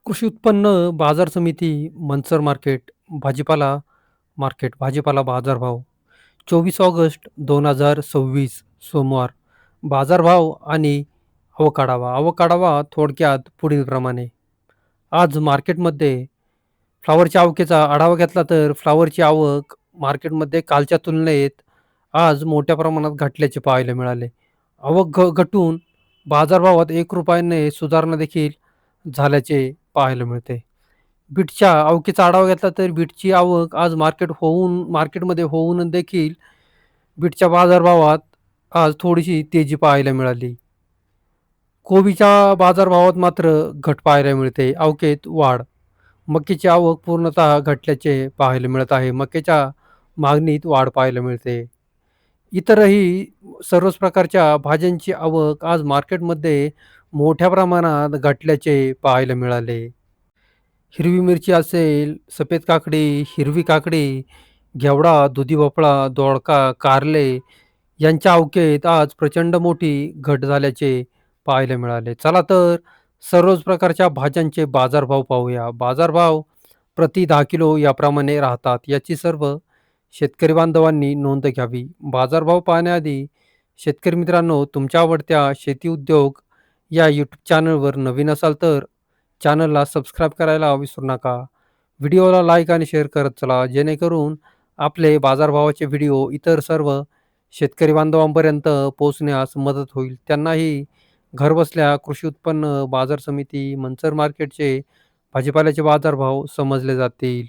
कृषी उत्पन्न बाजार समिती, मनसर मार्केट, भाजीपाला भाजीपाला बाजारभाव 24 ऑगस्ट 2026 सोमवार. बाजारभाव आणि आवक आढावा. आवक आढावा थोडक्यात पुढीलप्रमाणे. आज मार्केटमध्ये फ्लॉवरच्या आवकेचा आढावा घेतला तर फ्लॉवरची आवक मार्केटमध्ये कालच्या तुलनेत आज मोठ्या प्रमाणात घटल्याचे पाहायला मिळाले. आवक घटून बाजारभावात ₹1 सुधारणा देखील झाल्याचे पाहायला मिळते. बीटच्या आवकेचा आढावा घेतला तर बीटची आवक आज मार्केटमध्ये होऊन देखील बीटच्या बाजारभावात आज थोडीशी तेजी पाहायला मिळाली. कोबीच्या बाजारभावात मात्र घट पाहायला मिळते. आवकेत वाढ. मक्याची आवक पूर्णतः घटल्याचे पाहायला मिळत आहे. मक्याच्या मागणीत वाढ पाहायला मिळते. इतरही सर्वच प्रकारच्या भाज्यांची आवक आज मार्केटमध्ये मोठ्या प्रमाणात घटल्याचे पाहायला मिळाले. हिरवी मिरची असेल, सफेद काकडी, हिरवी काकडी, घेवडा, दुधी भोपळा, दोडका, कारले यांच्या अवकेत आज प्रचंड मोठी घट झाल्याचे पाहायला मिळाले. चला तर सर्वच प्रकारच्या भाज्यांचे बाजारभाव पाहूया. बाजारभाव प्रति 10 किलो याप्रमाणे राहतात. याची सर्व शेतकरी बांधवांनी नोंद घ्यावी. बाजारभाव पाहण्याआधी शेतकरी मित्रांनो, तुमच्या आवडत्या शेती उद्योग या यूट्यूब चॅनलवर नवीन असाल तर चॅनलला सबस्क्राईब करायला विसरू नका. व्हिडिओला लाईक आणि शेअर करत चला, जेणेकरून आपले बाजारभावाचे व्हिडिओ इतर सर्व शेतकरी बांधवांपर्यंत पोहोचण्यास मदत होईल. त्यांनाही घरबसल्या कृषी उत्पन्न बाजार समिती, मनसर मार्केटचे भाजीपाल्याचे बाजारभाव समजले जातील.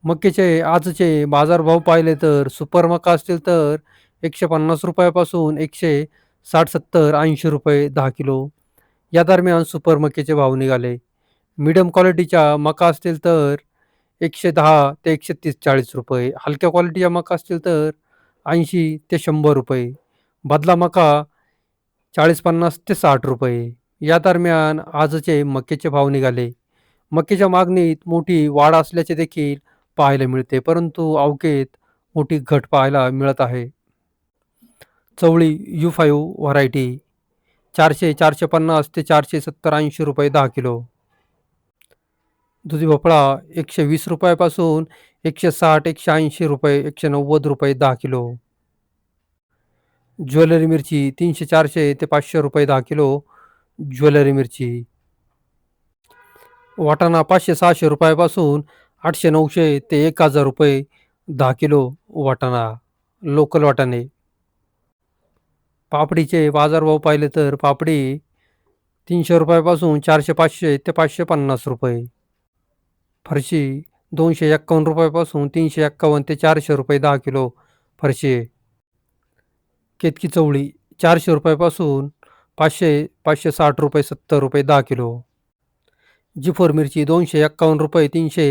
मक्याचे आजचे बाजारभाव पाहिले तर सुपर मका असतील तर ₹150 पासून 160-70, ₹80 10 किलो. या दरम्यान सुपर मक्याचे भाव निघाले. मीडियम क्वालिटीच्या मका असतील तर 110 ते 130-40 रुपये. हलक्या क्वालिटीच्या मका असतील तर 80 ते 100 रुपये. बदला मका 40-50 ते 60 रुपये. या दरम्यान आजचे मक्याचे भाव निघाले. मक्याच्या मागणीत मोठी वाढ असल्याचे देखील पाहायला मिळते, परंतु अवकेत मोठी घट पाहायला मिळत आहे. चवळी U5 व्हरायटी 400, 450 ते 470, ₹80 10 किलो. दुधी भोपळा ₹120 पासून 160, ₹180, ₹190 10 किलो. ज्वेलरी मिरची 300, 400 ते ₹500 10 किलो. ज्वेलरी मिरची. वाटाणा 500, ₹600 पासून 800, 900 ते ₹1000 10 किलो वाटाणा. लोकल वाटाणे. पापडीचे बाजारभाव पाहिले तर पापडी ₹300 पासून 400, 500 ते ₹550. फरशी ₹251 पासून 351 ते ₹400 10 किलो फरशी. केतकी चवळी ₹400 पासून 500, ₹560 ₹70 10 किलो. जी4 मिरची ₹251 300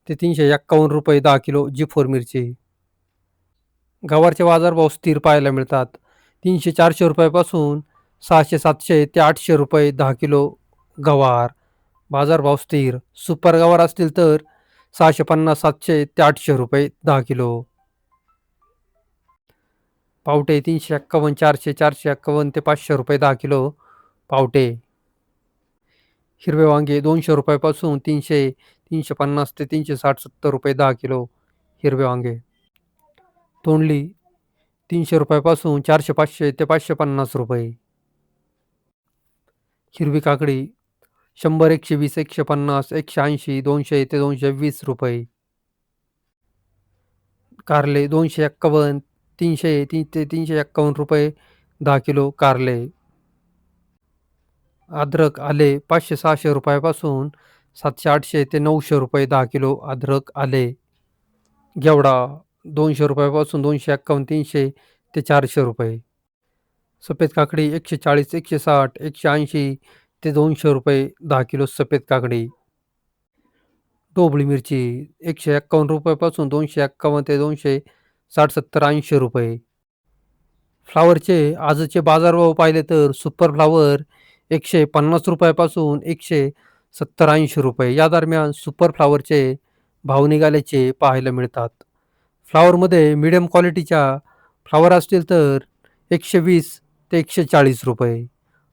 ते ₹351 10 किलो जी4 मिरची. गवारचे बाजारभाव स्थिर पाहायला मिळतात. ₹300-400 पासून 600-700 ते ₹800 10 किलो गवार. बाजारभाव स्थिर. सुपर गवार असतील तर 650-700 ते ₹800 10 किलो. पावटे 351, 400, 451 ते ₹500 10 किलो पावटे. हिरवे वांगे ₹200 पासून 300, 350 ते 360, ₹70 10 किलो हिरवे वांगे. तोंडली ₹300 पासून 400, 500 ते ₹550. हिरवी काकडी 100, 120, 150, 180, 200 ते ₹220. कारले 251, 300 ते ₹351 10 किलो कारले. अद्रक आले ₹500-600 पासून 700-800 ते ₹900 10 किलो अद्रक आले. घेवडा ₹200 पासून 251, 300 ते ₹400. सफेद काकडी 140, 160, 180 ते ₹200 10 किलो सफेद काकडी. ढोबळी मिरची ₹151 पासून 251 ते 260, 70, ₹80. फ्लॉवरचे आजचे बाजारभाव पाहिले तर सुपर फ्लॉवर ₹150 पासून 170, ₹80. या दरम्यान सुपर फ्लॉवरचे भाव निघाल्याचे पाहायला मिळतात. फ्लॉवरमध्ये मीडियम क्वालिटीच्या फ्लॉवर असतील तर 120 ते ₹140.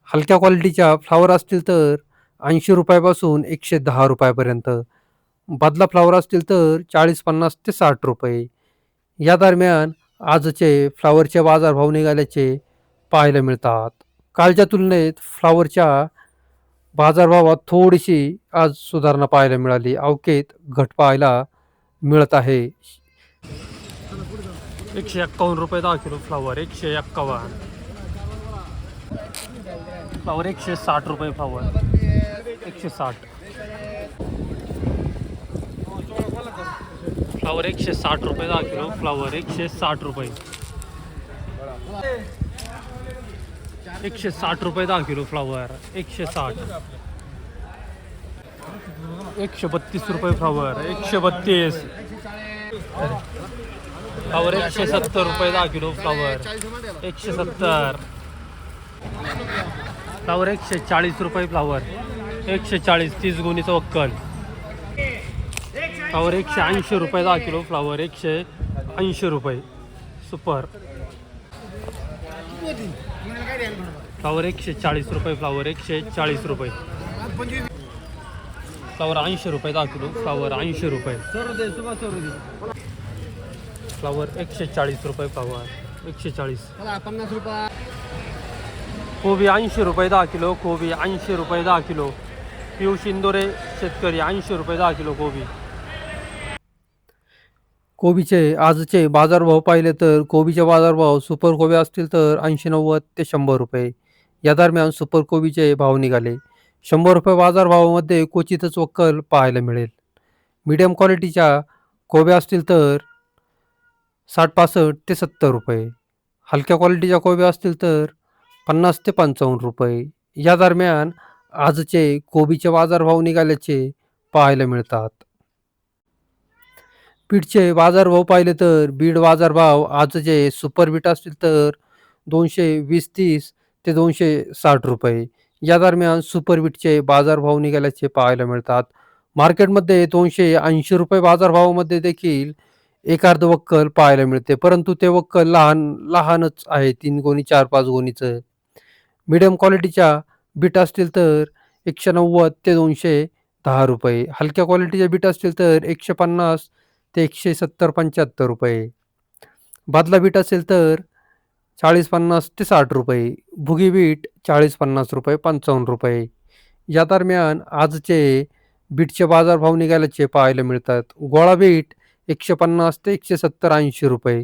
हलक्या क्वालिटीच्या फ्लॉवर असतील तर 80 रुपयापासून 110 रुपयापर्यंत. बदला फ्लॉवर असतील तर 40-50 ते 60 रुपये. या दरम्यान आजचे फ्लॉवरचे बाजारभाव निघाल्याचे पाहायला मिळतात. कालच्या तुलनेत फ्लॉवरच्या बाजारभावात थोडीशी आज सुधारणा पाहायला मिळाली. अवकेत घट पाहायला मिळत आहे. 151 रुपये 10 किलो फ्लॉवर. 151 फ्लॉवर. 160 रुपये फ्लॉवर. 160 फ्लॉवर. 160 रुपये 10 किलो फ्लॉवर. 160 रुपये. 160 रुपये 10 किलो फ्लॉवर. 160. 132 रुपये फ्लॉवर. 132 फ्लॉवर. 170 रुपये 10 किलो फ्लॉवर. 170 फ्लॉवर. 140 रुपये फ्लॉवर. 140 30 गुणीचं वक्कल. फ्लॉवर. 180 रुपये 10 किलो फ्लॉवर. 180 रुपये. सुपर. फ्लॉवर. 140 रुपये फ्लॉवर. 140 रुपये. फ्लॉवर. 80 रुपये 10 किलो फ्लॉवर. 80 रुपये. फ्लॉवर. 140 रुपये फ्लॉवर. 140. 50 रुपये. कोबी 80 रुपये 10 किलो. कोबी 80 रुपये 10 किलो. पियुष इंदोरे शेतकरी. 80 रुपये 10 किलो कोबी. कोबीचे आजचे बाजारभाव पाहिले तर कोबीचे बाजारभाव सुपर कोबी असतील तर 80-90 ते 100 रुपये. या दरम्यान सुपर कोबीचे भाव निघाले. 100 रुपये बाजारभावामध्ये क्वचितच वक्कल पाहायला मिळेल. मीडियम क्वालिटीच्या कोब्या असतील तर 60-65 ते 70 रुपये. हलक्या क्वालिटीच्या कोब्या असतील तर 50 ते 55 रुपये. या दरम्यान आजचे कोबीचे बाजारभाव निघाल्याचे पाहायला मिळतात. बीटचे बाजारभाव पाहिले तर बीट बाजारभाव आजचे सुपर बीट असतील तर 220-30 ते 260 रुपये. या दरम्यान सुपर बीटचे बाजारभाव निघाल्याचे पाहायला मिळतात. मार्केटमध्ये 280 रुपये बाजारभावामध्ये देखील एक अर्ध वक्कल पाहायला मिळते, परंतु ते वक्कल लहानच आहे. 3 गोणी 4-5 गोणीचं. मीडियम क्वालिटीच्या बीट असतील तर 190 ते 210 रुपये. हलक्या क्वालिटीच्या बीट असतील तर 150 ते 170-75 रुपये. बादला बीट असेल तर 40-50 ते 60 रुपये. भुगी बीट 40-50 रुपये 55 रुपये. या दरम्यान आजचे बीटचे बाजारभाव निघाल्याचे पाहायला मिळतात. गोळा बीट 150 ते 170-80 रुपये.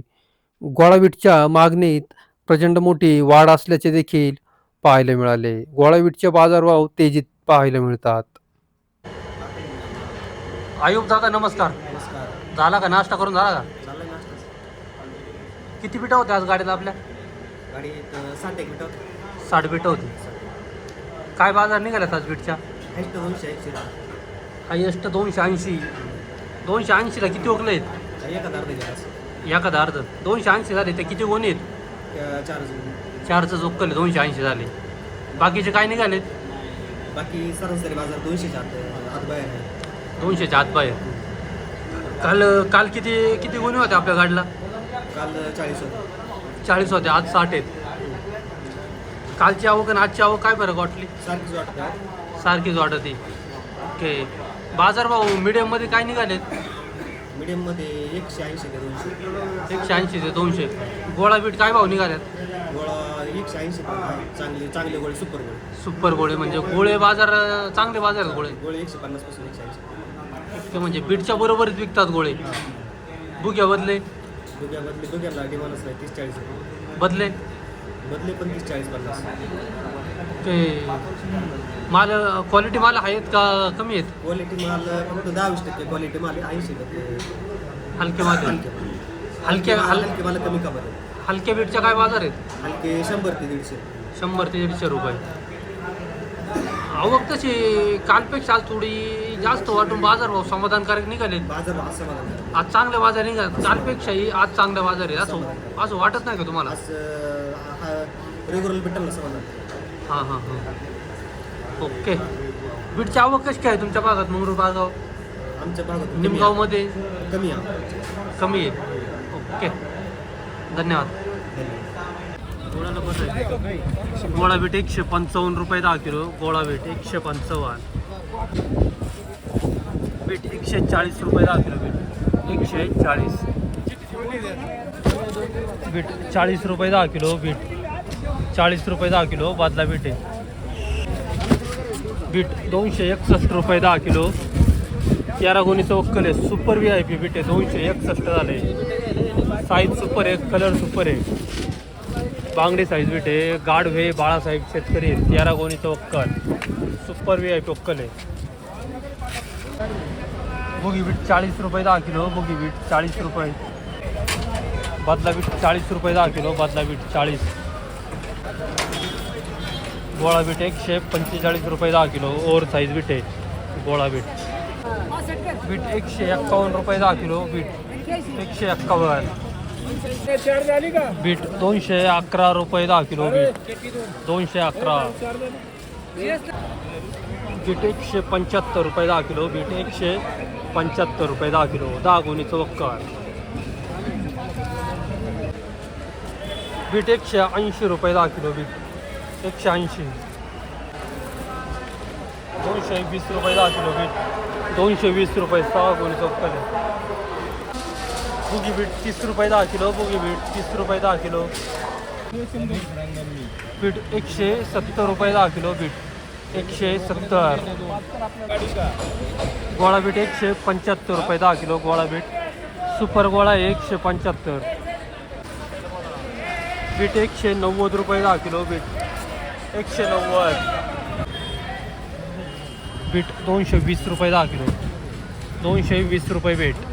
गोळा बीटच्या मागणीत प्रचंड मोठी वाढ असल्याचे देखील पाहायला मिळाले. गोळा बीटचे बाजारभाव तेजीत पाहायला मिळतात. आयुब दादा नमस्कार. नमस्कार. झाला का नाश्ता करून झाला का? चाललाय नाश्ता. किती बिटा होत्या आज गाडीला आपल्या? गाडीत 60 एक मिनिटं. 60 बिटा होती. काय बाजार निघाल्यात आज बीटच्या? हाईस्ट 280. हायेस्ट 280. 280ला किती ओकले आहेत? एखादा अर्धा गेला. एखादा अर्ध. 280 झाले ते किती गोणी आहेत? 4. 4चं जोकले 280 झाले. बाकीचे काय निघालेत? बाकी सरासरी बाजार 200च्या आत बाहेर आहे. 200च्या आत बाहेर. काल किती गोणी होत्या आपल्या गाडीला? काल 40 होतं. 40 होत्या, आज 60 आहेत. कालची आवक आणि आजची आवक काय फरक वाटली? सारखीच वाटतं. सारखीच वाटते. ओके. बाजारभाव मीडियममध्ये काय निघालेत? मीडियममध्ये 180 ते 200. 180 ते 200. गोळा बीट काय भाव निघाल्यात? गोळा 180 चांगले गोळे सुपर गोळे. सुपर गोळे म्हणजे गोळे बाजार चांगले बाजार आहेत गोळे. गोळे 150 पासून 180. ते म्हणजे बीटच्या बरोबरच विकतात गोळे. बुग्या बदले दुग्याला डिमांड असतं 30-40 रुपये. बदले पण 30-40-50. ते माल क्वालिटी माल आहेत का कमी आहेत? क्वालिटी माल फक्त 10-20% क्वालिटी माल 80%. हलके माल. हलके माल कमी का बरं? हलक्या बीटच्या काय बाजार आहेत? हलके 100 ते 150. 100 ते 150 रुपये. आवक तशी कालपेक्षा आज थोडी जास्त वाटून बाजारभाव समाधानकारक निघाले. बाजार असं मला आज चांगले बाजार निघाले. कालपेक्षाही आज चांगले बाजार आहे असं वाटत नाही का तुम्हाला? आज रेग्युलर भेटेल असं मला. हां हां हां. ओके. बीटची आवक कशी काय तुमच्या भागात? मंगरूळ बागाव आमच्या भागात निमगावमध्ये कमी आहे. कमी आहे. ओके. धन्यवाद. गोळा बीट 155 रुपये 10 किलो. गोळा बीट 155. बीट 140 रुपये 10 किलो. बीट 140. बीट 40 रुपये 10 किलो. बीट 40 रुपये 10 किलो. बादला बीट आहे. बीट 261 रुपये 10 किलो. 11 गोणीचं वक्कल आहे. सुपर VIP बीट आहे. 261 झाले. साईज सुपर आहे. कलर सुपर आहे. बांगडी साईज बीट आहे. गाढवे बाळासाहेब शेतकरी 11 गोणीचं वक्कल. सुपर VIP वक्कल आहे. बुगी बीट 40 रुपये 10 किलो. बुगी बीट 40 रुपये. बादला बीट 40 रुपये 10 किलो. बादला बीट 40. गोळा बीट 145 रुपये 10 किलो. ओव्हर साईज बीट आहे. गोळा बीट. बीट 151 रुपये 10 किलो. बीट 151. बीट 211 रुपये 10 किलो. बीट 211. बीट 175 रुपये 10 किलो. बीट 175 रुपये 10 किलो. 10 गोणीचं वक्कल. बीट 180 रुपये 10 किलो. बीट 180. 220 रुपये 10 किलो. बीट 220 रुपये. 6 गोणीचं वक्कल आहे. बुगी बीट 30 रुपये 10 किलो. बुगी बीट 30 रुपये 10 किलो. बीट 170 रुपये 10 किलो. बीट 170. गोळा बीट 175 रुपये 10 किलो. गोळा बीट सुपर गोळा आहे 175. बीट 190 रुपये 10 किलो. बीट 190. बीट 220 रुपये 10 किलो. 220 रुपये बीट.